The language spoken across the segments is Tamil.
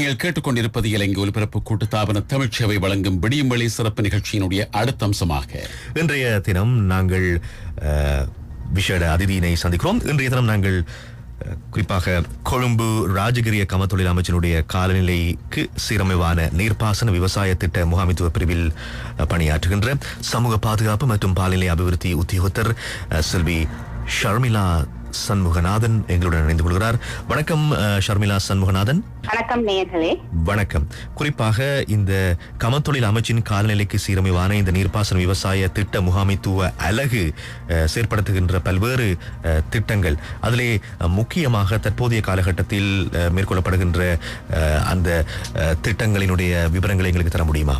நீங்கள் கேட்டுக்கொண்டிருப்பது இலங்கை ஒலிபரப்பு கூட்டுத்தாபன தமிழ்ச்சேவை வழங்கும் விடியும் வேளை சிறப்பு நிகழ்ச்சியினுடைய அடுத்த அம்சமாக இன்றைய தினம் நாங்கள் விசேட அதிதியினை சந்திக்கிறோம். இன்றைய தினம் நாங்கள் குறிப்பாக கொழும்பு ராஜகிரிய கமத்தொழில் அமைச்சினுடைய காலநிலைக்கு சீரமைவான நீர்ப்பாசன விவசாய திட்ட முகாமைத்துவ பிரிவில் பணியாற்றுகின்ற சமூக பாதுகாப்பு மற்றும் பால்நிலை அபிவிருத்தி உத்தியோகத்தர் செல்வி ஷர்மிளா சண்முகநாதன் எங்களுடன் இணைந்து கொள்கிறார். வணக்கம் ஷர்மிளா சண்முகநாதன். வணக்கம் நேயர்களே. வணக்கம். குறிப்பாக இந்த கமத்தொழில் அமைச்சின் காலநிலைக்கு சீரமைவான இந்த நீர்ப்பாசன விவசாய திட்ட முகாமைத்துவ அலகு செயற்படுத்துகின்ற பல்வேறு திட்டங்கள், அதிலே முக்கியமாக தற்போதைய காலகட்டத்தில் மேற்கொள்ளப்படுகின்ற அந்த திட்டங்களினுடைய விவரங்களை எங்களுக்கு தர முடியுமா?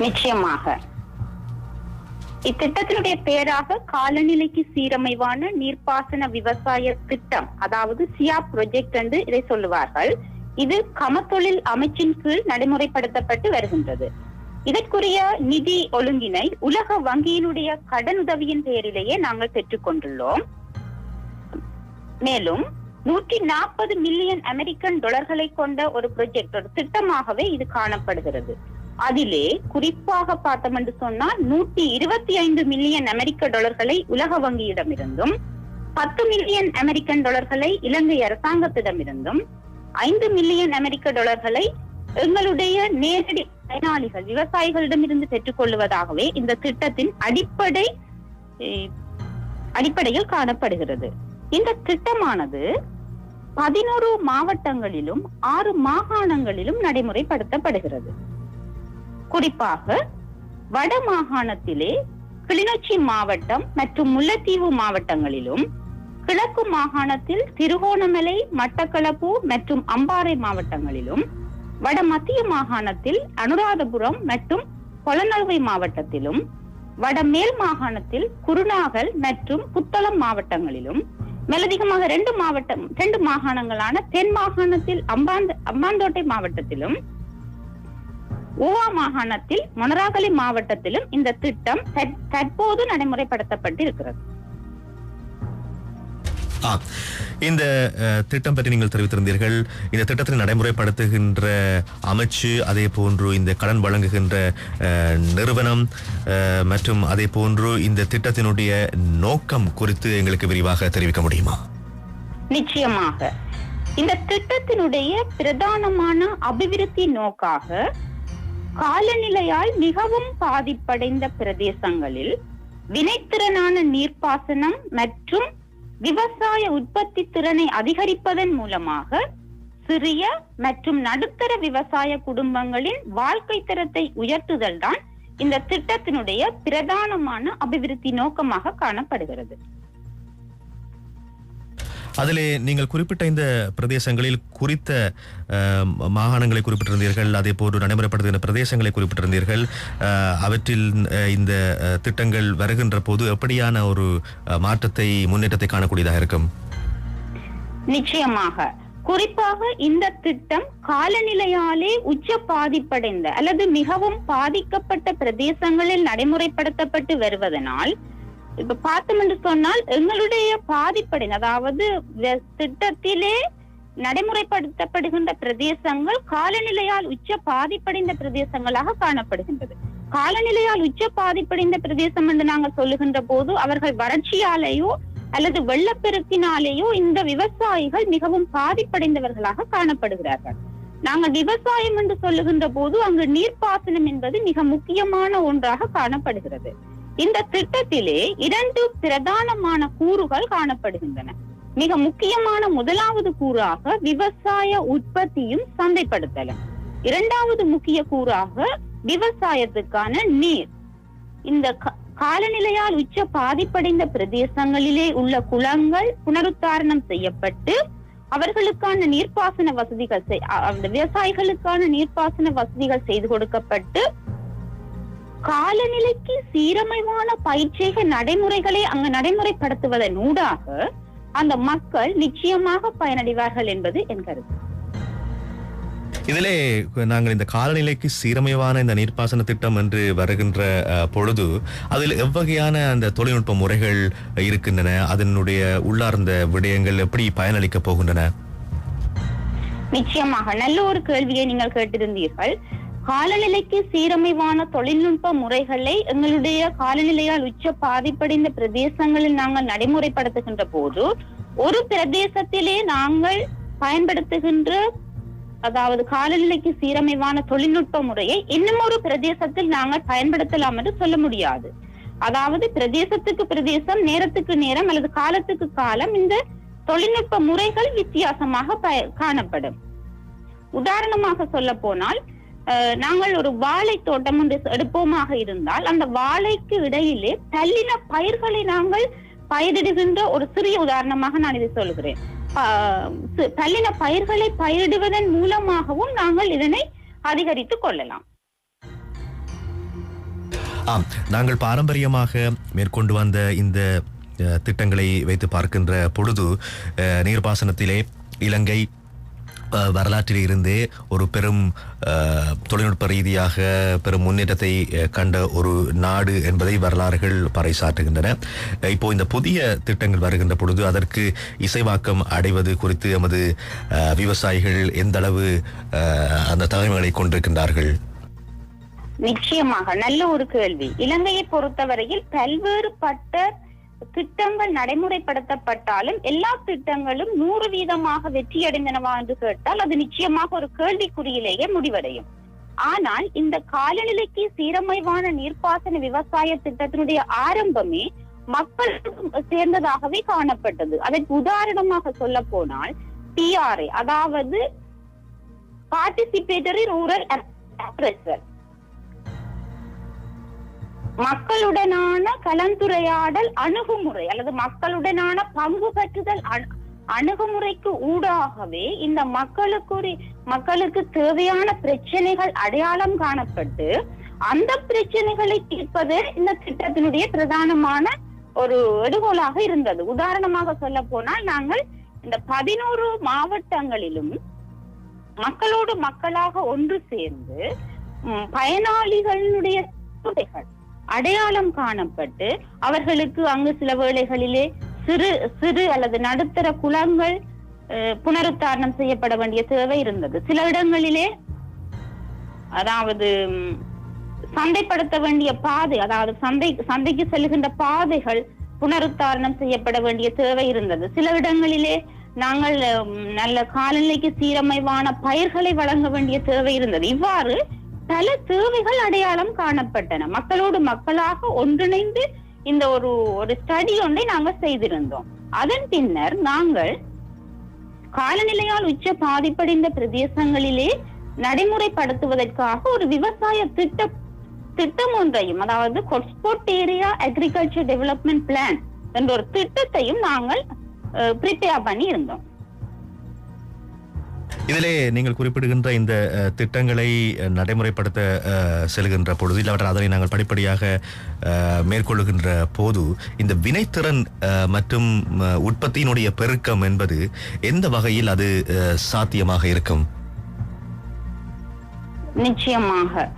நிச்சயமாக. இத்திட்டத்தினுடைய பெயராக காலநிலைக்கு சீரமைவான நீர்ப்பாசன விவசாய திட்டம், அதாவது சியா ப்ராஜெக்ட் என்று இதை சொல்லுவார்கள். இது கமத்தொழில் அமைச்சின் கீழ் நடைமுறைப்படுத்தப்பட்டு வருகின்றது. இதற்குரிய நிதி ஒழுங்கினை உலக வங்கியினுடைய கடனுதவியின் பெயரிலேயே நாங்கள் பெற்றுக் கொண்டுள்ளோம். மேலும் 140 மில்லியன் அமெரிக்கன் டாலர்களை கொண்ட ஒரு ப்ராஜெக்ட், ஒரு திட்டமாகவே இது காணப்படுகிறது. அதிலே குறிப்பாக பார்த்தோம் என்று சொன்னால் 125 மில்லியன் அமெரிக்க டாலர்களை உலக வங்கியிடமிருந்தும் 10 மில்லியன் அமெரிக்கன் டாலர்களை இலங்கை அரசாங்கத்திடமிருந்தும் 5 மில்லியன் அமெரிக்க டாலர்களை எங்களுடைய நேரடி பயனாளிகள் விவசாயிகளிடமிருந்து பெற்றுக் கொள்வதாகவே இந்த திட்டத்தின் அடிப்படையில் காணப்படுகிறது. இந்த திட்டமானது 11 மாவட்டங்களிலும் 6 மாகாணங்களிலும் நடைமுறைப்படுத்தப்படுகிறது. குறிப்பாக வட மாகாணத்திலே கிளிநொச்சி மாவட்டம் மற்றும் முல்லைத்தீவு மாவட்டங்களிலும், கிழக்கு மாகாணத்தில் திருகோணமலை, மட்டக்களப்பு மற்றும் அம்பாறை மாவட்டங்களிலும், வட மத்திய மாகாணத்தில் அனுராதபுரம் மற்றும் பொலனறுவை மாவட்டத்திலும், வட மேல் மாகாணத்தில் குருநாகல் மற்றும் புத்தளம் மாவட்டங்களிலும், மேலதிகமாக 2 மாகாணங்களான தென் மாகாணத்தில் அம்பாந்தோட்டை மாவட்டத்திலும், ஊவா மாகாணத்தில் மொனராகலை மாவட்டத்திலும் இந்த திட்டம் தற்போது நடைமுறைப்படுத்தப்பட்டு இருக்கிறது. இந்த திட்டம் பற்றி நீங்கள் தெரிவித்திருந்தீர்கள். இந்த திட்டத்தை நடைமுறைப்படுத்துகின்ற அமைச்சு, அதே போன்று இந்த கடன் வழங்குகின்ற நிறுவனம் மற்றும் அதே போன்று இந்த திட்டத்தினுடைய நோக்கம் குறித்து எங்களுக்கு விரிவாக தெரிவிக்க முடியுமா? நிச்சயமாக. இந்த திட்டத்தினுடைய பிரதானமான அபிவிருத்தி நோக்காக காலநிலையால் மிகவும் பாதிப்படைந்த பிரதேசங்களில் வினைத்திறனான நீர்ப்பாசனம் மற்றும் விவசாய உற்பத்தி திறனை அதிகரிப்பதன் மூலமாக சிறிய மற்றும் நடுத்தர விவசாய குடும்பங்களின் வாழ்க்கை தரத்தை உயர்த்துதல் தான் இந்த திட்டத்தினுடைய பிரதானமான அபிவிருத்தி நோக்கமாக காணப்படுகிறது. அதிலே நீங்கள் குறிப்பிட்ட இந்த பிரதேசங்களில் குறித்த மாகாணங்களை குறிப்பிட்டிருந்தீர்கள், அதே போன்று நடைமுறைப்படுத்துகின்ற பிரதேசங்களை குறிப்பிட்டிருந்தீர்கள். அவற்றில் இந்த திட்டங்கள் வருகின்ற போது எப்படியான ஒரு மாற்றத்தை, முன்னேற்றத்தை காணக்கூடியதாக இருக்கும்? நிச்சயமாக. குறிப்பாக இந்த திட்டம் காலநிலையாலே உச்ச பாதிப்படைந்த அல்லது மிகவும் பாதிக்கப்பட்ட பிரதேசங்களில் நடைமுறைப்படுத்தப்பட்டு வருவதனால், இப்ப பார்த்தோம் என்று சொன்னால் எங்களுடைய பாதிப்படைந்த, அதாவது திட்டத்திலே நடைமுறைப்படுத்தப்படுகின்ற பிரதேசங்கள் காலநிலையால் உச்ச பாதிப்படைந்த பிரதேசங்களாக காணப்படுகின்றது. காலநிலையால் உச்ச பாதிப்படைந்த பிரதேசம் என்று நாங்கள் சொல்லுகின்ற போது அவர்கள் வறட்சியாலேயோ அல்லது வெள்ளப்பெருக்கினாலேயோ இந்த விவசாயிகள் மிகவும் பாதிப்படைந்தவர்களாக காணப்படுகிறார்கள். நாங்கள் விவசாயம் என்று சொல்லுகின்ற போது அங்கு நீர்ப்பாசனம் என்பது மிக முக்கியமான ஒன்றாக காணப்படுகிறது. இந்த திட்டத்திலே 2 பிரதானமான கூறுகள் காணப்படுகின்றன. மிக முக்கியமான முதலாவது கூறாக விவசாய உற்பத்தியும் சந்தைப்படுத்தலும், இரண்டாவது முக்கிய கூறாக விவசாயத்துக்கான நீர். இந்த காலநிலையால் உச்ச பாதிப்படைந்த பிரதேசங்களிலே உள்ள குளங்கள் புனருத்தாரணம் செய்யப்பட்டு அவர்களுக்கான நீர்ப்பாசன வசதிகள், விவசாயிகளுக்கான நீர்ப்பாசன வசதிகள் செய்து கொடுக்கப்பட்டு காலநிலைக்கு சீரமைவான பயிற்சிக நடைமுறைகளை அங்கு நடைமுறைப்படுத்துவதன் ஊடாக அந்த மக்கள் நிச்சயமாக பயனடைவார்கள் என்பது என் கருத்து. இதிலே நாங்கள் இந்த காலநிலைக்கு சீரமைவான இந்த நீர்ப்பாசன திட்டம் என்று வருகின்ற பொழுது அதில் எவ்வகையான அந்த தொழில்நுட்ப முறைகள் இருக்கின்றன, அதனுடைய உள்ளார்ந்த விடயங்கள் எப்படி பயனளிக்க போகின்றன? நிச்சயமாக நல்ல ஒரு கேள்வியை நீங்கள் கேட்டிருந்தீர்கள். காலநிலைக்கு சீரமைவான தொழில்நுட்ப முறைகளை எங்களுடைய காலநிலையால் உச்ச பாதிப்படைந்த பிரதேசங்களில் நாங்கள் நடைமுறைப்படுத்துகின்ற போது ஒரு பிரதேசத்திலே நாங்கள் பயன்படுத்துகின்ற அதாவது காலநிலைக்கு சீரமைவான தொழில்நுட்ப முறையை இன்னும் ஒரு பிரதேசத்தில் நாங்கள் பயன்படுத்தலாம் என்று சொல்ல முடியாது. அதாவது பிரதேசத்துக்கு பிரதேசம், நேரத்துக்கு நேரம் அல்லது காலத்துக்கு காலம் இந்த தொழில்நுட்ப முறைகள் வித்தியாசமாக காணப்படும். உதாரணமாக சொல்ல போனால் நாங்கள் ஒரு வாழை தோட்டம் ஒன்று எடுப்போமாக இருந்தால் அந்த வாழைக்கு இடையிலே தள்ளின பயிர்களை நாங்கள் பயிரிடுகின்ற ஒரு சிறிய உதாரணமாக நான் இதை சொல்கிறேன். தள்ளின பயிர்களை பயிரிடுவதன் மூலமாகவும் நாங்கள் இதனை அதிகரித்துக் கொள்ளலாம். நாங்கள் பாரம்பரியமாக மேற்கொண்டு வந்த இந்த திட்டங்களை வைத்து பார்க்கின்ற பொழுது நீர்ப்பாசனத்திலே இலங்கை வரலாற்றில் இருந்தே ஒரு பெரும் தொழில்நுட்ப ரீதியாக பெரும் முன்னேற்றத்தை கண்ட ஒரு நாடு என்பதை வரலாறுகள் பறைசாற்றுகின்றன. இப்போ இந்த புதிய திட்டங்கள் வருகின்ற பொழுது அதற்கு இசைவாக்கம் அடைவது குறித்து எமது விவசாயிகள் எந்த அளவு அந்த தகவல்களை கொண்டிருக்கின்றார்கள்? நிச்சயமாக நல்ல ஒரு கேள்வி. இலங்கையை பொறுத்தவரையில் பல்வேறுபட்ட திட்டங்கள் நடைமுறைப்படுத்தப்பட்டாலும் எல்லா திட்டங்களும் 100% வெற்றியடைந்தனவா என்று கேட்டால் அது நிச்சயமாக ஒரு கேள்விக்குறியிலேயே முடிவடையும். ஆனால் இந்த காலநிலைக்கு சீரமைவான நீர்ப்பாசன விவசாய திட்டத்தினுடைய ஆரம்பமே மக்கள் சேர்ந்ததாகவே காணப்பட்டது. அதற்கு உதாரணமாக சொல்ல போனால் PRA, அதாவது பார்ட்டிசிபேட்டரி ரூரல் அப்ரைசல், மக்களுடனான கலந்துரையாடல் அணுகுமுறை அல்லது மக்களுடனான பங்கு பெற்றுதல் அணுகுமுறைக்கு ஊடாகவே இந்த மக்களுக்கு தேவையான பிரச்சனைகள் அடையாளம் காணப்பட்டு அந்த பிரச்சனைகளை தீர்ப்பது இந்த திட்டத்தினுடைய பிரதானமான ஒரு எடுகோலாக இருந்தது. உதாரணமாக சொல்ல போனால் நாங்கள் இந்த 11 மாவட்டங்களிலும் மக்களோடு மக்களாக ஒன்று சேர்ந்து பயனாளிகளுடைய அடையாளம் காணப்பட்டு அவர்களுக்கு அங்கு சில வேளைகளிலே சிறு அல்லது நடுத்தர குளங்கள் புனருத்தாரணம் செய்யப்பட வேண்டிய தேவை இருந்தது. சில இடங்களிலே அதாவது சந்தைப்படுத்த வேண்டிய பாதை, அதாவது சந்தைக்கு செல்லுகின்ற பாதைகள் புனருத்தாரணம் செய்யப்பட வேண்டிய தேவை இருந்தது. சில இடங்களிலே நாங்கள் நல்ல காலநிலைக்கு சீரமைவான பயிர்களை வழங்க வேண்டிய தேவை இருந்தது. இவ்வாறு பல தேவைகள் அடையாளம் காணப்பட்டன. மக்களோடு மக்களாக ஒன்றிணைந்து இந்த ஒரு ஸ்டடி ஒன்றை நாங்கள் செய்திருந்தோம். அதன் பின்னர் நாங்கள் காலநிலையால் உச்ச பாதிப்படைந்த பிரதேசங்களிலே நடைமுறைப்படுத்துவதற்காக ஒரு விவசாய திட்டம் ஒன்றையும், அதாவது hotspot area agriculture development plan என்ற ஒரு திட்டத்தையும் நாங்கள் பிரிப்பேர் பண்ணி இருந்தோம். இதிலே நீங்கள் குறிப்பிடுகின்ற இந்த திட்டங்களை நடைமுறைப்படுத்த செல்கின்ற பொழுது இல்லாவற்றை அதனை நாங்கள் படிப்படியாக மேற்கொள்ளுகின்ற போது இந்த வினைத்திறன் மற்றும் உற்பத்தியினுடைய பெருக்கம் என்பது எந்த வகையில் அது சாத்தியமாக இருக்கும்? நிச்சயமாக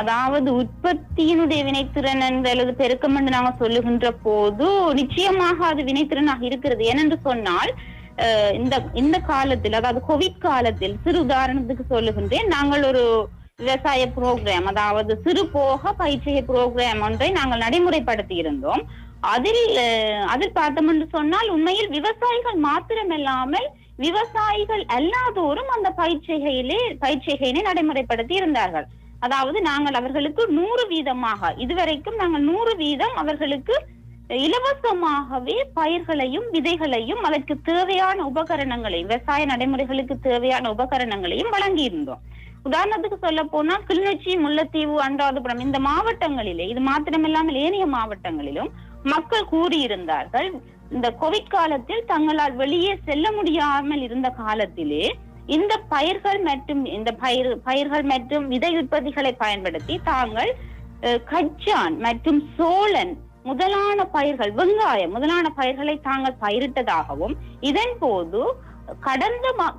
அதாவது உற்பத்தியினுடைய வினைத்திறன் அல்லது பெருக்கம் என்று நாங்கள் சொல்லுகின்ற போது நிச்சயமாக அது வினைத்திறனாக இருக்கிறது. ஏனென்று சொன்னால் இந்த காலத்தில், அதாவது கோவிட் காலத்தில், சிறு உதாரணத்துக்கு சொல்லுகின்றேன், நாங்கள் ஒரு விவசாய புரோகிராம், அதாவது சிறு போக பயிற்சிய புரோகிராம் ஒன்றை நாங்கள் நடைமுறைப்படுத்தி இருந்தோம். அதில் பார்த்தோம் என்று சொன்னால் உண்மையில் விவசாயிகள் மாத்திரமில்லாமல் விவசாயிகள் அல்லாதோரும் அந்த பயிற்சியினை நடைமுறைப்படுத்தி இருந்தார்கள். அதாவது நாங்கள் அவர்களுக்கு 100% இதுவரைக்கும் நாங்கள் 100% அவர்களுக்கு இலவசமாகவே பயிர்களையும் விதைகளையும் அதற்கு தேவையான உபகரணங்களையும் விவசாய நடைமுறைகளுக்கு தேவையான உபகரணங்களையும் வழங்கி இருந்தோம். உதாரணத்துக்கு சொல்ல போனா கிளிநொச்சி, முல்லைத்தீவு, அனுராதபுரம் இந்த மாவட்டங்களிலே, இது மாத்திரமில்லாமல் ஏனைய மாவட்டங்களிலும் மக்கள் கூறியிருந்தார்கள், இந்த கோவிட் காலத்தில் தங்களால் வெளியே செல்ல முடியாமல் இருந்த காலத்திலே இந்த பயிர்கள் மற்றும் விதை உற்பத்திகளை பயன்படுத்தி தாங்கள் கச்சான் மற்றும் சோளன் முதலான பயிர்கள், வெங்காயம் முதலான பயிர்களை தாங்கள் பயிரிட்டதாகவும், இதன் போது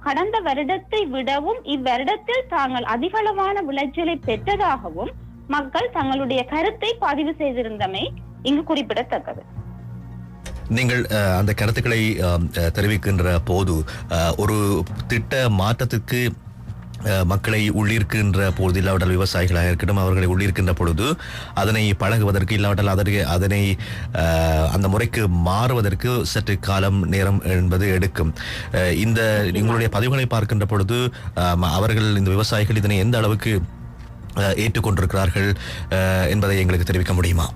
கடந்த வருடத்தை விடவும் இவ்வருடத்தில் தாங்கள் அதிகளவான விளைச்சலை பெற்றதாகவும் மக்கள் தங்களுடைய கருத்தை பதிவு செய்திருந்தமை இங்கு குறிப்பிடத்தக்கது. நீங்கள் அந்த கருத்துக்களை தெரிவிக்கின்ற போது ஒரு திட்ட மாற்றத்துக்கு மக்களை உள்ளிருக்கின்ற பொழுது, இல்லாவிட்டால் விவசாயிகளாக இருக்கட்டும், அவர்களை உள்ளிருக்கின்ற பொழுது அதனை பழகுவதற்கு, இல்லாவிட்டால் அதனை அந்த முறைக்கு மாறுவதற்கு சற்று காலம் நேரம் என்பது எடுக்கும். இந்த உங்களுடைய பதிவுகளை பார்க்கின்ற பொழுது அவர்கள், இந்த விவசாயிகள் இதனை எந்த அளவுக்கு ஏற்றுக்கொண்டிருக்கிறார்கள் என்பதை எங்களுக்கு தெரிவிக்க முடியுமா?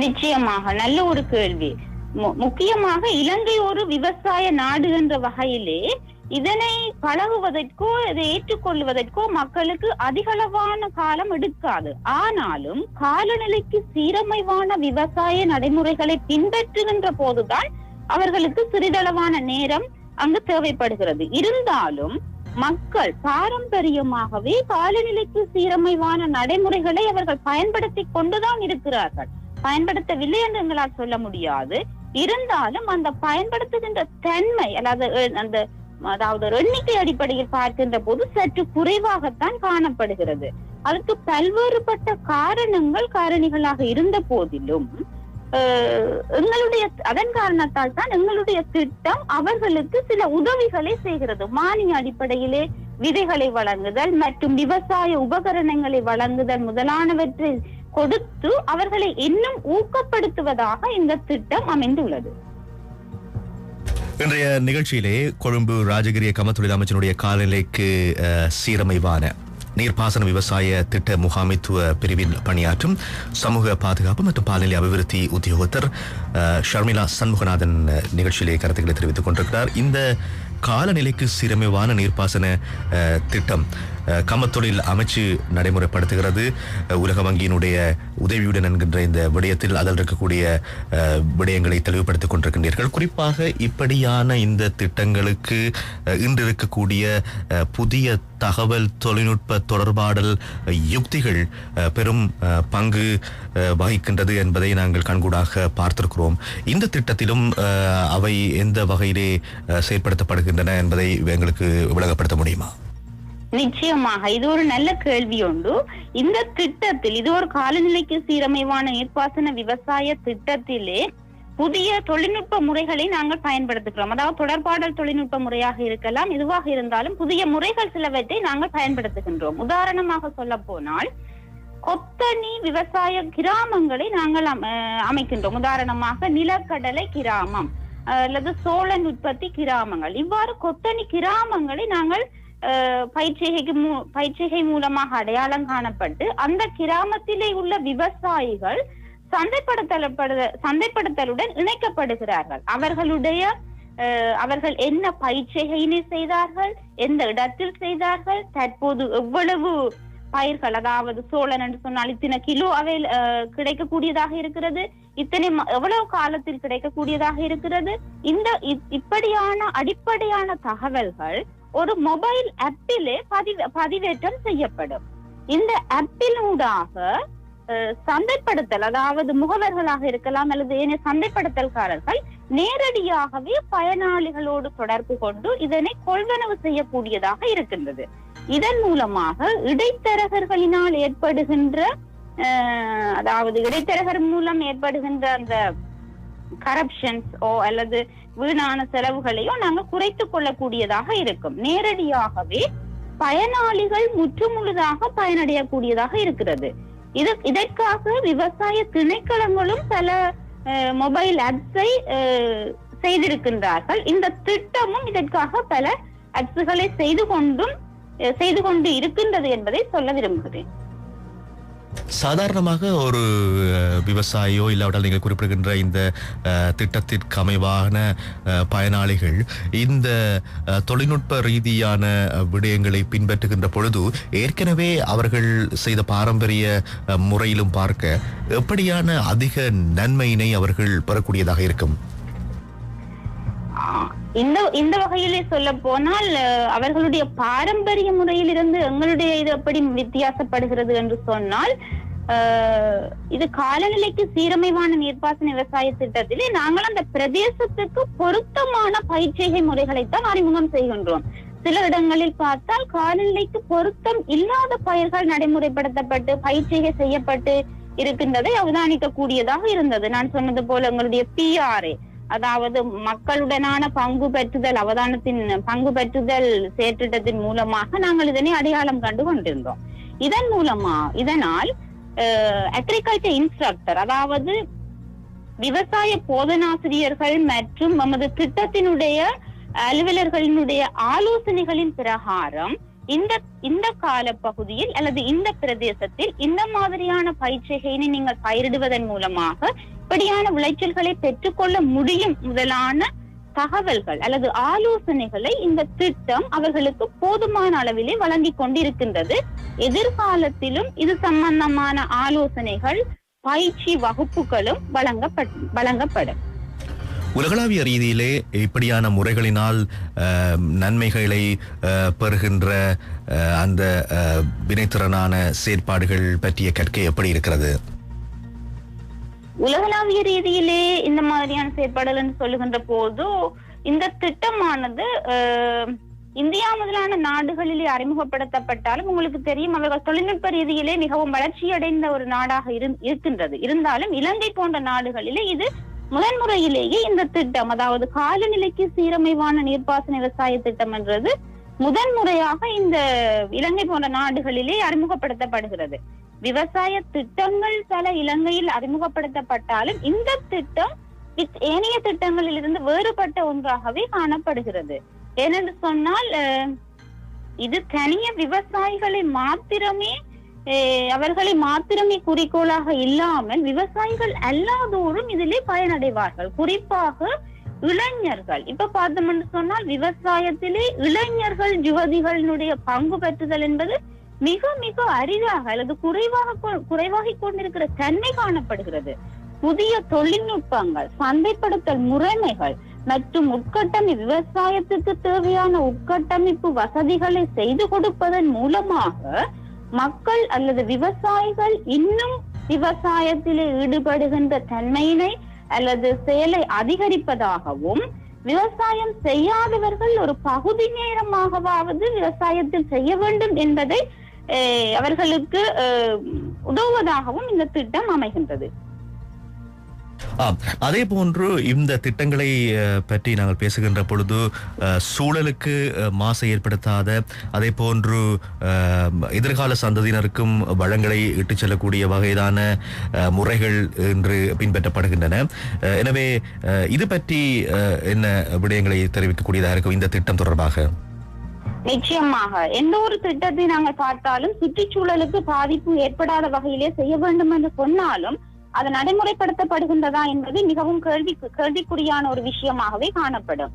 நிச்சயமாக நல்ல ஒரு கேள்வி. முக்கியமாக இலங்கை ஒரு விவசாய நாடு என்ற வகையிலே இதனை பழகுவதற்கோ இதை ஏற்றுக்கொள்வதற்கோ மக்களுக்கு அதிகளவான காலம் எடுக்காது. ஆனாலும் காலநிலைக்கு சீரமைவான விவசாய நடைமுறைகளை பின்பற்றுகின்ற போதுதான் அவர்களுக்கு சிறிதளவான நேரம் அங்கு தேவைப்படுகிறது. இருந்தாலும் மக்கள் பாரம்பரியமாகவே காலநிலைக்கு சீரமைவான நடைமுறைகளை அவர்கள் பயன்படுத்தி கொண்டுதான் இருக்கிறார்கள். பயன்படுத்தவில்லை என்று எங்களால் சொல்ல முடியாது. இருந்தாலும் அந்த பயன்படுத்துகின்ற தன்மை அதாவது எண்ணிக்கை அடிப்படையில் பார்க்கின்ற போது சற்று குறைவாகத்தான் காணப்படுகிறது. அதற்கு பல்வேறுபட்ட காரணிகளாக இருந்த போதிலும் அதன் காரணத்தால் தான் எங்களுடைய திட்டம் அவர்களுக்கு சில உதவிகளை செய்கிறது. மானிய அடிப்படையிலே விதைகளை வழங்குதல் மற்றும் விவசாய உபகரணங்களை வழங்குதல் முதலானவற்றை கொடுத்து அவர்களை இன்னும் ஊக்கப்படுத்துவதாக இந்த திட்டம் அமைந்துள்ளது. இன்றைய நிகழ்ச்சியிலே கொழும்பு ராஜகிரிய கமத்தொழில் அமைச்சனுடைய காலநிலைக்கு சீரமைவான நீர்ப்பாசன விவசாய திட்ட முகாமைத்துவ பிரிவில் பணியாற்றும் சமூக பாதுகாப்பு மற்றும் பால்நிலை அபிவிருத்தி உத்தியோகத்தர் ஷர்மிளா சண்முகநாதன் நிகழ்ச்சியிலே கருத்துக்களை தெரிவித்துக் கொண்டிருக்கிறார். இந்த காலநிலைக்கு சீரமைவான நீர்ப்பாசன திட்டம் கமத்தொழில் அமைச்சு நடைமுறைப்படுத்துகிறது. உலக வங்கியினுடைய உதவியுடன் என்கின்ற இந்த விடயத்தில் அதில் இருக்கக்கூடிய விடயங்களை தெளிவுபடுத்திக் கொண்டிருக்கின்றீர்கள். குறிப்பாக இப்படியான இந்த திட்டங்களுக்கு இன்று இருக்கக்கூடிய புதிய தகவல் தொழில்நுட்ப தொடர்பாடல் யுக்திகள் பெரும் பங்கு வகிக்கின்றது என்பதை நாங்கள் கண்கூடாக பார்த்திருக்கிறோம். இந்த திட்டத்திலும் அவை எந்த வகையிலே செயற்படுத்தப்படுகின்றன என்பதை எங்களுக்கு விளங்கப்படுத்த முடியுமா? நிச்சயமாக இது ஒரு நல்ல கேள்வி உண்டு. இந்த திட்டத்தில், இது ஒரு காலநிலைக்கு சீரமைவான நீர்ப்பாசன விவசாய திட்டத்திலே புதிய தொழில்நுட்ப முறைகளை நாங்கள் பயன்படுத்துகிறோம். அதாவது தொடர்பாடல் தொழில்நுட்ப முறையாக இருக்கலாம், எதுவாக இருந்தாலும் புதிய முறைகள் சிலவற்றை நாங்கள் பயன்படுத்துகின்றோம். உதாரணமாக சொல்ல போனால் கொத்தணி விவசாய கிராமங்களை நாங்கள் அமைக்கின்றோம். உதாரணமாக நிலக்கடலை கிராமம் அல்லது சோழன் உற்பத்தி கிராமங்கள், இவ்வாறு கொத்தணி கிராமங்களை நாங்கள் பயிற்சிகை மூலமாக அடையாளம் காணப்பட்டு அந்த கிராமத்திலே உள்ள விவசாயிகள் சந்தைப்படுத்தலுடன் இணைக்கப்படுகிறார்கள். அவர்கள் என்ன பயிற்சியினை செய்தார்கள், எந்த இடத்தில் செய்தார்கள், தற்போது எவ்வளவு பயிர்கள், அதாவது சோழன் என்று சொன்னால் இத்தனை கிலோ அவை கிடைக்கக்கூடியதாக இருக்கிறது, இத்தனை எவ்வளவு காலத்தில் கிடைக்கக்கூடியதாக இருக்கிறது. இப்படியான அடிப்படையான தகவல்கள் ஒரு மொபைல் ஆப்பிலே பதிவேற்றம் செய்யப்படும். இந்த ஆப்பிலூடாக சந்தைப்படுத்தல், அதாவது முகவர்களாக இருக்கலாம் அல்லது ஏனைய சந்தைப்படுத்தல்காரர்கள் நேரடியாகவே பயனாளிகளோடு தொடர்பு கொண்டு இதனை கொள்வனவு செய்யக்கூடியதாக இருக்கின்றது. இதன் மூலமாக இடைத்தரகர்களினால் ஏற்படுகின்ற அதாவது இடைத்தரகர் மூலம் ஏற்படுகின்ற அந்த கரப்ஷன்ஸ் அல்லது வீணான செலவுகளையோ நாங்கள் குறைத்துக் கொள்ளக்கூடியதாக இருக்கும். நேரடியாகவே பயனாளிகள் முற்றுமுழுதாக பயனடையக்கூடியதாக இருக்கிறது. இதற்காக விவசாய திணைக்களங்களும் பல மொபைல் ஆப்ஸை செய்திருக்கின்றார்கள். இந்த திட்டமும் இதற்காக பல ஆப்ஸ்களை செய்து கொண்டு இருக்கின்றது என்பதை சொல்ல விரும்புகிறேன். சாதாரணமாக ஒரு விவசாயியோ இல்லாவிட்டால் நீங்கள் குறிப்பிடுகின்ற இந்த திட்டத்திற்கு அமைவான பயனாளிகள் இந்த தொழில்நுட்ப ரீதியான விடயங்களை பின்பற்றுகின்ற பொழுது ஏற்கனவே அவர்கள் செய்த பாரம்பரிய முறையிலும் பார்க்க எப்படியான அதிக நன்மையினை அவர்கள் பெறக்கூடியதாக இருக்கும்? இந்த வகையிலே சொல்ல போனால் அவர்களுடைய பாரம்பரிய முறையிலிருந்து எங்களுடைய இது எப்படி வித்தியாசப்படுகிறது என்று சொன்னால், இது காலநிலைக்கு சீரமைவான நீர்ப்பாசன விவசாய திட்டத்திலே நாங்கள் அந்த பிரதேசத்துக்கு பொருத்தமான பயிற்சிகை முறைகளைத்தான் அறிமுகம் செய்கின்றோம். சில இடங்களில் பார்த்தால் காலநிலைக்கு பொருத்தம் இல்லாத பயிர்கள் நடைமுறைப்படுத்தப்பட்டு பயிற்சிகை செய்யப்பட்டு இருக்கின்றதை அவதானிக்க கூடியதாக இருந்தது. நான் சொன்னது போல எங்களுடைய PRA, அதாவது மக்களுடனான பங்கு பெற்றுதல் அவதானத்தின் பங்கு பெற்றுதல் செயற்றிட்டத்தின் மூலமாக நாங்கள் இதனை அடையாளம் கண்டு கொண்டிருந்தோம். இதனால் அக்ரிகல்ச்சர் இன்ஸ்ட்ரக்டர், அதாவது விவசாய போதனாசிரியர்கள் மற்றும் நமது திட்டத்தினுடைய அலுவலர்களினுடைய ஆலோசனைகளின் பிரகாரம் இந்த கால பகுதியில் அல்லது இந்த பிரதேசத்தில் இந்த மாதிரியான பயிற்சியினை நீங்கள் பயிரிடுவதன் மூலமாக இப்படியான விளைச்சல்களை பெற்றுக்கொள்ள முடியும் முதலான தகவல்கள் அல்லது ஆலோசனைகளை இந்த திட்டம் அவர்களுக்கு போதுமான அளவிலே வழங்கி கொண்டிருக்கின்றது. எதிர்காலத்திலும் இது சம்பந்தமான ஆலோசனைகள், பயிற்சி வகுப்புகளும் வழங்கப்படும். உலகளாவிய ரீதியிலே இப்படியான முறைகளினால் நன்மைகளை பெறுகின்ற அந்த வினைத்திறனான செயற்பாடுகள் பற்றிய கற்கை எப்படி இருக்கிறது? உலகளாவிய ரீதியிலே இந்த மாதிரியான செயற்பாடுகள் என்று சொல்லுகின்ற போது இந்த திட்டமானது இந்தியா முதலான நாடுகளிலே அறிமுகப்படுத்தப்பட்டாலும் உங்களுக்கு தெரியும், அவர்கள் தொழில்நுட்ப ரீதியிலே மிகவும் வளர்ச்சியடைந்த ஒரு நாடாக இருக்கின்றது. இருந்தாலும் இலங்கை போன்ற நாடுகளிலே இது முதன்முறையிலேயே இந்த திட்டம், அதாவது காலநிலைக்கு சீரமைவான நீர்ப்பாசன விவசாய திட்டம் என்றது முதன்முறையாக இந்த இலங்கை போன்ற நாடுகளிலே அறிமுகப்படுத்தப்படுகிறது. விவசாய திட்டங்கள் பல இலங்கையில் அறிமுகப்படுத்தப்பட்டாலும் இந்த திட்டம் ஏனைய திட்டங்களில் இருந்து வேறுபட்ட ஒன்றாகவே காணப்படுகிறது. ஏனென்று சொன்னால் இது தனிய விவசாயிகளை மாத்திரமே குறிக்கோளாக இல்லாமல் விவசாயிகள் எல்லாதோரும் இதிலே பயனடைவார்கள். குறிப்பாக இளைஞர்கள். இப்ப பார்த்தோம் என்று சொன்னால் விவசாயத்திலே இளைஞர்கள், யுவதிகளினுடைய பங்கு பெற்றுதல் என்பது மிக மிக அரிதாக அல்லது குறைவாகி கொண்டிருக்கிற தன்மை காணப்படுகிறது. புதிய தொழில்நுட்பங்கள், சந்தைப்படுத்தல் முறைமைகள் மற்றும் விவசாயத்துக்கு தேவையான உட்கட்டமைப்பு வசதிகளை செய்து கொடுப்பதன் மூலமாக மக்கள் அல்லது விவசாயிகள் இன்னும் விவசாயத்திலே ஈடுபடுகின்ற தன்மையினை அல்லது செயலை அதிகரிப்பதாகவும், விவசாயம் செய்யாதவர்கள் ஒரு பகுதி நேரமாகவாவது விவசாயத்தில் செய்ய வேண்டும் என்பதை அவர்களுக்கு உதவுவதாகவும் இந்த திட்டம் அமைகின்றது. அதே போன்று இந்த திட்டங்களை பற்றி நாங்கள் பேசுகின்ற பொழுது சூழலுக்கு மாசை ஏற்படுத்தாத, அதே போன்று எதிர்கால சந்ததியினருக்கும் வளங்களை இட்டுச் செல்லக்கூடிய வகையிலான முறைகள் இன்று பின்பற்றப்படுகின்றன. எனவே இது பற்றி என்ன விடயங்களை தெரிவிக்கக்கூடியதாக இருக்கும் இந்த திட்டம் தொடர்பாக? நிச்சயமாக எந்த ஒரு திட்டத்தை நாங்கள் பார்த்தாலும் சுற்றுச்சூழலுக்கு பாதிப்பு ஏற்படாத வகையிலே செய்ய வேண்டும் என்று சொன்னாலும் அது நடைமுறைப்படுத்தப்படுகின்றதா என்பது மிகவும் கேள்விக்குறியான ஒரு விஷயமாகவே காணப்படும்.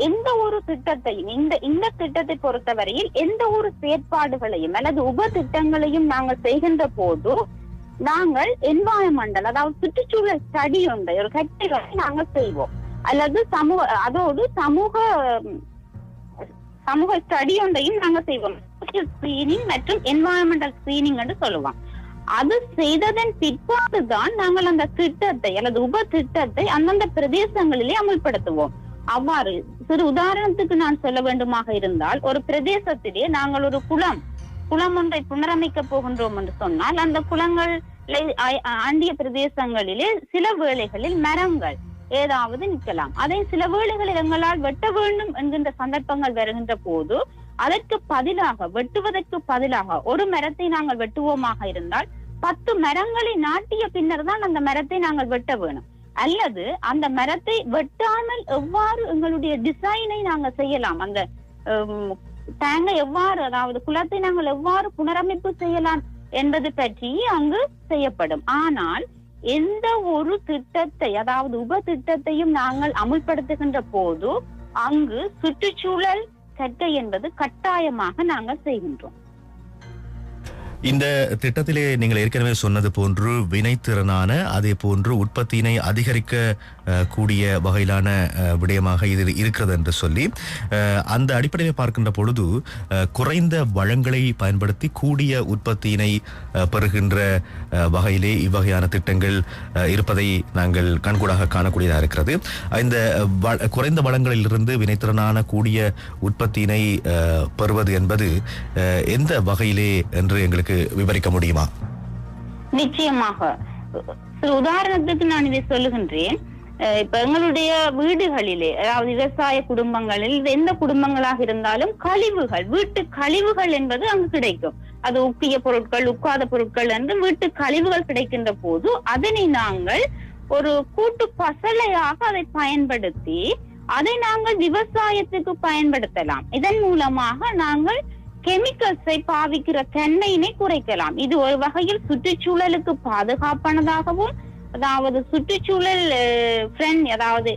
எந்த ஒரு திட்டத்தையும் இந்த திட்டத்தை பொறுத்தவரையில் எந்த ஒரு செயற்பாடுகளையும் அல்லது உப திட்டங்களையும் நாங்கள் செய்கின்ற போது நாங்கள் என்வாயன்மெண்டல், அதாவது சுற்றுச்சூழல் ஸ்டடி ஒன்றை, ஒரு கட்டுரையை நாங்கள் செய்வோம். அல்லது சமூக ஸ்டடி ஒன்றையும் நாங்கள் செய்வோம். ஸ்கிரீனிங் மற்றும் என்வாயன்மெண்டல் ஸ்கிரீனிங் என்று சொல்லுவோம். அது செய்ததன் பிற்பாடுதான் நாங்கள் அந்த திட்டத்தை அல்லது உப திட்டத்தை அந்தந்த பிரதேசங்களிலே அமல்படுத்துவோம். அவ்வாறு சிறு உதாரணத்துக்கு நான் சொல்ல வேண்டுமாக இருந்தால், ஒரு பிரதேசத்திலே நாங்கள் ஒரு குளம் ஒன்றை புனரமைக்க போகின்றோம் என்று சொன்னால், அந்த குளங்களை ஆண்டிய பிரதேசங்களிலே சில வேளைகளில் மரங்கள் ஏதாவது நிற்கலாம். அதை சில வேளைகளில் எங்களால் வெட்ட வேண்டும் என்கின்ற சந்தர்ப்பங்கள் வருகின்ற போது வெட்டுவதற்கு பதிலாக ஒரு மரத்தை நாங்கள் வெட்டுவோமாக இருந்தால் 10 மரங்களை நாட்டிய பின்னர் தான் அந்த மரத்தை நாங்கள் வெட்ட வேணும். அல்லது அந்த மரத்தை வெட்டாமல் எவ்வாறு எங்களுடைய டிசைனை நாங்கள் செய்யலாம், அந்த டேங்கை எவ்வாறு, அதாவது குளத்தை நாங்கள் எவ்வாறு புனரமைப்பு செய்யலாம் என்பது பற்றி அங்கு செய்யப்படும். ஆனால் எந்த ஒரு திட்டத்தை, அதாவது உப திட்டத்தையும் நாங்கள் அமுல்படுத்துகின்ற போது அங்கு சுற்றுச்சூழல் கற்கை என்பது கட்டாயமாக நாங்கள் செய்கின்றோம். இந்த திட்டத்திலே நீங்கள் ஏற்கனவே சொன்னது போன்று வினைத்திறனான, அதே போன்று உற்பத்தியினை அதிகரிக்க கூடிய வகையிலான விடயமாக இது இருக்கிறது என்று சொல்லி, அந்த அடிப்படையில் பார்க்கின்ற பொழுது குறைந்த வளங்களை பயன்படுத்தி கூடிய உற்பத்தியினை பெறுகின்ற வகையிலே இவ்வகையான திட்டங்கள் இருப்பதை நாங்கள் கண்கூடாக காணக்கூடியதாக இருக்கிறது. இந்த குறைந்த வளங்களிலிருந்து வினைத்திறனான கூடிய உற்பத்தியினை பெறுவது என்பது எந்த வகையிலே என்று எங்களுக்கு விவரிக்க முடியுமா? நிச்சயமாக உதாரணத்துக்கு நான் இதை சொல்லுகின்றேன். இப்ப எங்களுடைய வீடுகளிலே, அதாவது விவசாய குடும்பங்களில் எந்த குடும்பங்களாக இருந்தாலும் கழிவுகள், வீட்டு கழிவுகள் என்பது அங்கு கிடைக்கும். அது உக்கிய பொருட்கள், உக்காத பொருட்கள் என்று வீட்டு கழிவுகள் கிடைக்கின்ற போது அதனை நாங்கள் ஒரு கூட்டு பசலையாக அதை பயன்படுத்தி அதை நாங்கள் விவசாயத்துக்கு பயன்படுத்தலாம். இதன் மூலமாக நாங்கள் கெமிக்கல்ஸை பாவிக்கிற தன்மையினை குறைக்கலாம். இது ஒரு வகையில் சுற்றுச்சூழலுக்கு பாதுகாப்பானதாகவும், அதாவது சுற்றுச்சூழல் அதாவது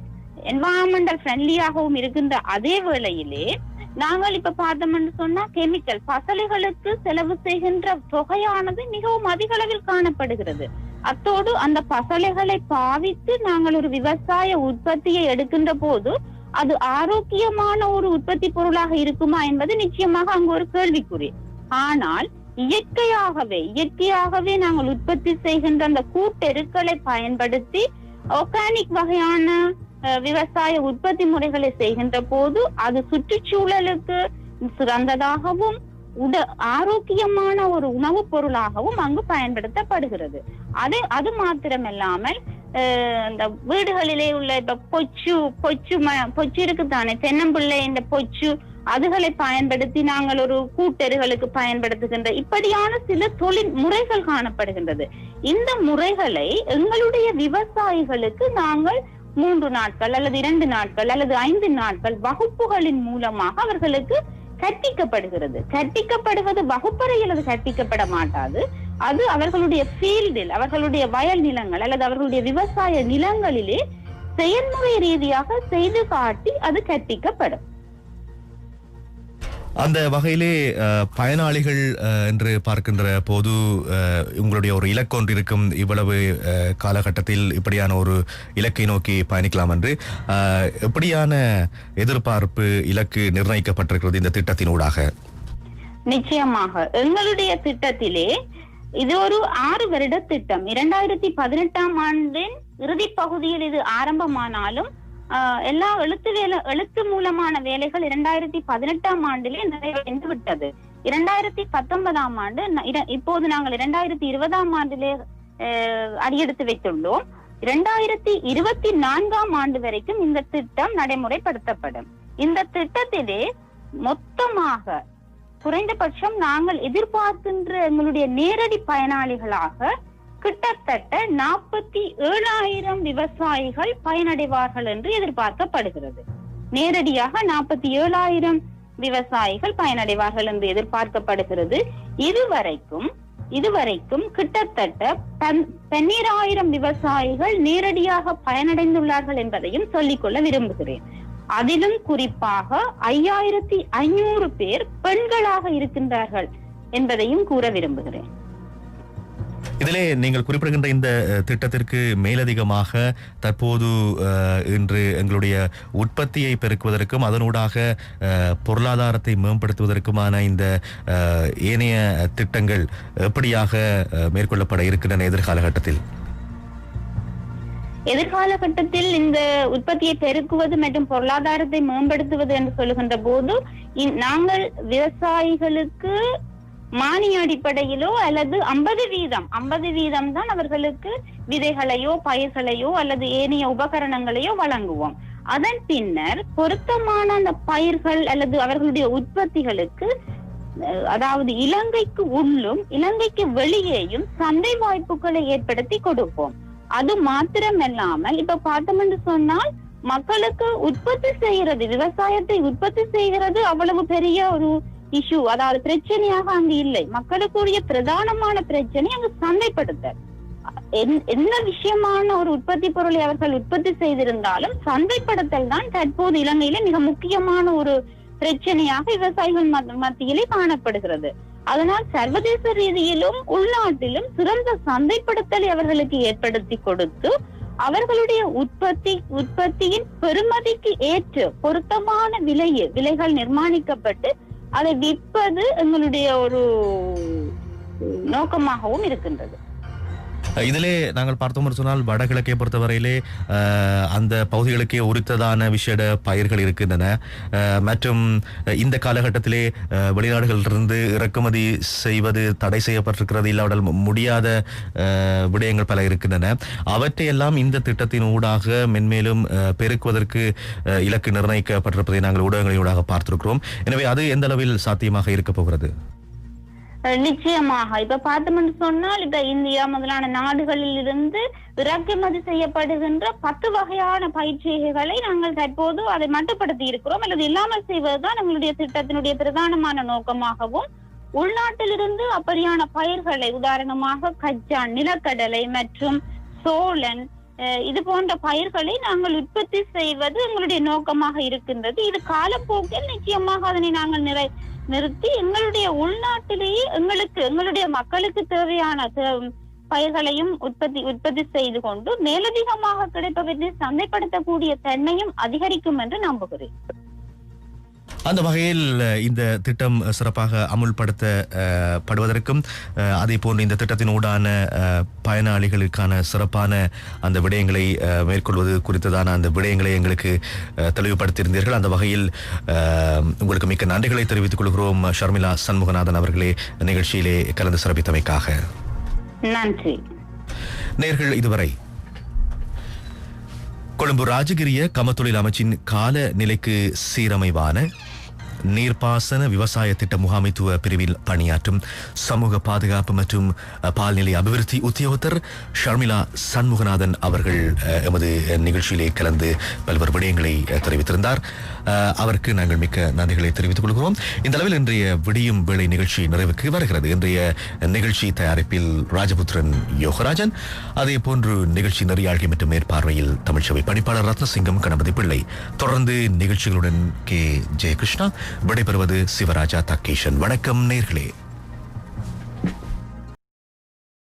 என்வாயன்மெண்டல் ஃப்ரெண்ட்லியாகவும் இருக்கின்ற அதே வேளையிலே நாங்கள் இப்ப பார்த்தோம்னு சொன்னா கெமிக்கல் பசலைகளுக்கு செலவு செய்கின்ற தொகையானது மிகவும் அதிக அளவில் காணப்படுகிறது. அத்தோடு அந்த பசலைகளை பாவித்து நாங்கள் ஒரு விவசாய உற்பத்தியை எடுக்கின்ற போது அது ஆரோக்கியமான ஒரு உற்பத்தி பொருளாக இருக்குமா என்பது நிச்சயமாக அங்கு ஒரு கேள்விக்குறி. ஆனால் இயற்கையாகவே நாங்கள் உற்பத்தி செய்கின்ற அந்த கூட்டெருக்களை பயன்படுத்தி ஆர்கானிக் வகையான விவசாய உற்பத்தி முறைகளை செய்கின்ற போது அது சுற்றுச்சூழலுக்கு சிறந்ததாகவும் ஆரோக்கியமான ஒரு உணவுப் பொருளாகவும் அங்கு பயன்படுத்தப்படுகிறது. அது மாத்திரமில்லாமல் இந்த வீடுகளிலே உள்ள இப்ப பொச்சு இருக்குதானே, தென்னம்பிள்ளை, இந்த பொச்சு அதுகளை பயன்படுத்தி நாங்கள் ஒரு கூட்டெருகளுக்கு பயன்படுத்துகின்ற இப்படியான சில தொழில் முறைகள் காணப்படுகின்றது. இந்த முறைகளை எங்களுடைய விவசாயிகளுக்கு நாங்கள் 3 நாட்கள் அல்லது 2 நாட்கள் அல்லது 5 நாட்கள் வகுப்புகளின் மூலமாக அவர்களுக்கு கற்பிக்கப்படுவது வகுப்பறையில் அது கற்பிக்கப்பட மாட்டாது. அது அவர்களுடைய ஃபீல்டில், அவர்களுடைய வயல் நிலங்கள் அல்லது அவர்களுடைய விவசாய நிலங்களிலே செயல்முறை ரீதியாக செய்து காட்டி அது கற்பிக்கப்படும். அந்த வகையிலே பயனாளிகள் என்று பார்க்கின்ற போது உங்களுடைய ஒரு இலக்கு ஒன்று இருக்கும், இவ்வளவு காலகட்டத்தில் இப்படியான ஒரு இலக்கை நோக்கி பயணிக்கலாம் என்று எப்படியான எதிர்பார்ப்பு இலக்கு நிர்ணயிக்கப்பட்டிருக்கிறது இந்த திட்டத்தினூடாக? நிச்சயமாக எங்களுடைய திட்டத்திலே இது ஒரு 6 வருட திட்டம். 2018ஆம் ஆண்டின் இறுதி பகுதியில் இது ஆரம்பமானாலும் எல்லா எழுத்து மூலமான வேலைகள் 2018ஆம் ஆண்டிலே நிறைவடைந்து விட்டது. 2019ஆம் ஆண்டு, இப்போது நாங்கள் 2020ஆம் ஆண்டிலே அடியெடுத்து வைத்துள்ளோம். 2024ஆம் ஆண்டு வரைக்கும் இந்த திட்டம் நடைமுறைப்படுத்தப்படும். இந்த திட்டத்திலே மொத்தமாக குறைந்தபட்சம் நாங்கள் எதிர்பார்க்கின்ற எங்களுடைய நேரடி பயனாளிகளாக கிட்டத்தட்ட 47,000 விவசாயிகள் பயனடைவார்கள் என்று எதிர்பார்க்கப்படுகிறது. நேரடியாக 47,000 விவசாயிகள் பயனடைவார்கள் என்று எதிர்பார்க்கப்படுகிறது. இதுவரைக்கும் கிட்டத்தட்ட 12,000 விவசாயிகள் நேரடியாக பயனடைந்துள்ளார்கள் என்பதையும் சொல்லிக்கொள்ள விரும்புகிறேன். அதிலும் குறிப்பாக 5,500 பேர் பெண்களாக இருக்கின்றார்கள் என்பதையும் கூற விரும்புகிறேன். இதிலே நீங்கள் குறிப்பிடுகின்ற இந்த திட்டத்திற்கு மேலதிகமாக தற்போது இன்று எங்களுடைய உற்பத்தியை பெருக்குவதற்கும் அதனூடாக பொருளாதாரத்தை மேம்படுத்துவதற்குமான இந்த ஏனைய திட்டங்கள் எப்படியாக மேற்கொள்ளப்பட இருக்கின்றன எதிர்காலகட்டத்தில்? எதிர்காலகட்டத்தில் இந்த உற்பத்தியை பெருக்குவது மற்றும் பொருளாதாரத்தை மேம்படுத்துவது என்று சொல்லுகின்ற போது நாங்கள் விவசாயிகளுக்கு மானிய அடிப்படையிலோ அல்லது 50% தான் அவர்களுக்கு விதைகளையோ பயிர்களையோ அல்லது ஏனைய உபகரணங்களையோ வழங்குவோம். அதன் பின்னர் பொருத்தமான அந்த பயிர்கள் அல்லது அவர்களுடைய உற்பத்திகளுக்கு, அதாவது இலங்கைக்கு உள்ளும் இலங்கைக்கு வெளியேயும் சந்தை வாய்ப்புகளை ஏற்படுத்தி கொடுப்போம். அது மாத்திரமல்லாமல் இப்ப பார்த்தோம் என்று சொன்னால் மக்களுக்கு உற்பத்தி செய்கிறது, விவசாயத்தை உற்பத்தி செய்கிறது அவ்வளவு பெரிய ஒரு இஷ்யூ, அதாவது பிரச்சனையாக அங்கு இல்லை. மக்களுக்குரிய பிரதானமான பிரச்சனை அங்கு சந்தைப்படுத்தல். என்ன விஷயமான ஒரு உற்பத்தி பொருளை அவர்கள் உற்பத்தி செய்திருந்தாலும் சந்தைப்படுத்தல் தான் தற்போது இலங்கையில மிக முக்கியமான ஒரு பிரச்சனையாக விவசாயிகள் மத்தியிலே காணப்படுகிறது. அதனால் சர்வதேச ரீதியிலும் உள்நாட்டிலும் சிறந்த சந்தைப்படுத்தலை அவர்களுக்கு ஏற்படுத்தி கொடுத்து அவர்களுடைய உற்பத்தியின் பெறுமதிக்கு ஏற்று பொருத்தமான விலைகள் நிர்மாணிக்கப்பட்டு அதை விற்பது எங்களுடைய ஒரு நோக்கமாகவும் இருக்கின்றது. இதிலே நாங்கள் பார்த்தோம் என்று சொன்னால் வடகிழக்கை பொறுத்தவரையிலே அந்த பகுதிகளுக்கே உரித்ததான விசேட பயிர்கள் இருக்கின்றன. மற்றும் இந்த காலகட்டத்திலே வெளிநாடுகளிலிருந்து இறக்குமதி செய்வது தடை செய்யப்பட்டிருக்கிறது, இல்லாவிட்டால் முடியாத விடயங்கள் பல இருக்கின்றன. அவற்றையெல்லாம் இந்த திட்டத்தின் ஊடாக மென்மேலும் பெருக்குவதற்கு இலக்கு நிர்ணயிக்கப்பட்டிருப்பதை நாங்கள் ஊடகங்களின் ஊடாக பார்த்திருக்கிறோம். எனவே அது எந்த அளவில் சாத்தியமாக இருக்க போகிறது? நிச்சயமாக இப்ப பார்த்தோம்னு சொன்னால் இப்ப இந்தியா முதலான நாடுகளில் இருந்து இறக்குமதி செய்யப்படுகின்ற 10 வகையான பயிற்சிகளை நாங்கள் தற்போது அதை மட்டுப்படுத்தி இருக்கிறோம் அல்லது இல்லாமல் செய்வதுதான் எங்களுடைய திட்டத்தினுடைய பிரதானமான நோக்கமாகவும், உள்நாட்டிலிருந்து அப்படியான பயிர்களை உதாரணமாக கச்சான், நிலக்கடலை மற்றும் சோளன் இது போன்ற பயிர்களை நாங்கள் உற்பத்தி செய்வது எங்களுடைய நோக்கமாக இருக்கின்றது. இது காலப்போக்கில் நிச்சயமாக அதனை நாங்கள் நிறுத்தி எங்களுடைய உள்நாட்டிலேயே எங்களுடைய மக்களுக்கு தேவையான பயிர்களையும் உற்பத்தி செய்து கொண்டு மேலதிகமாக கிடைப்பவற்றை சந்தைப்படுத்தக்கூடிய தன்மையும் அதிகரிக்கும் என்று நம்புகிறேன். அந்த வகையில் இந்த திட்டம் சிறப்பாக அமுல்படுத்தப்படுவதற்கும் அதே போன்று இந்த திட்டத்தின் ஊடான பயனாளிகளுக்கான சிறப்பான அந்த விடயங்களை மேற்கொள்வது குறித்ததான அந்த விடயங்களை எங்களுக்கு தெளிவுபடுத்தியிருந்தீர்கள். அந்த வகையில் உங்களுக்கு மிக்க நன்றிகளை தெரிவித்துக் கொள்கிறோம் ஷர்மிளா சண்முகநாதன் அவர்களே, நிகழ்ச்சியிலே கலந்து சிறப்பித்தமைக்காக நன்றி. நேர்கள் இதுவரை கொழும்பு ராஜகிரிய கமத்தொழில் அமைச்சின் கால நிலைக்கு சீரமைவான நீர்ப்பாசன விவசாய திட்ட முகாமைத்துவ பிரிவில் பணியாற்றும் சமூக பாதுகாப்பு மற்றும் பால்நிலை அபிவிருத்தி உத்தியோகத்தர் ஷர்மிளா சண்முகநாதன் அவர்கள் எமது நிகழ்ச்சியிலே கலந்து பல்வேறு விடயங்களை தெரிவித்திருந்தார். அவருக்கு நாங்கள் மிக்க நன்றிகளை தெரிவித்துக் கொள்கிறோம். இந்த அளவில் இன்றைய விடியும் வேளை நிகழ்ச்சி நிறைவுக்கு வருகிறது. இன்றைய நிகழ்ச்சி தயாரிப்பில் ராஜபுத்திரன் யோகராஜன், அதே போன்று நிகழ்ச்சி நெறியாழ்கை மற்றும் மேற்பார்வையில் தமிழ்ச்சபை பணிப்பாளர் ரத்னசிங்கம் கணபதி பிள்ளை. தொடர்ந்து நிகழ்ச்சிகளுடன் கே ஜெயகிருஷ்ணா. விடைபெறுவது சிவராஜா தக்கேஷன். வணக்கம் நேர்களே.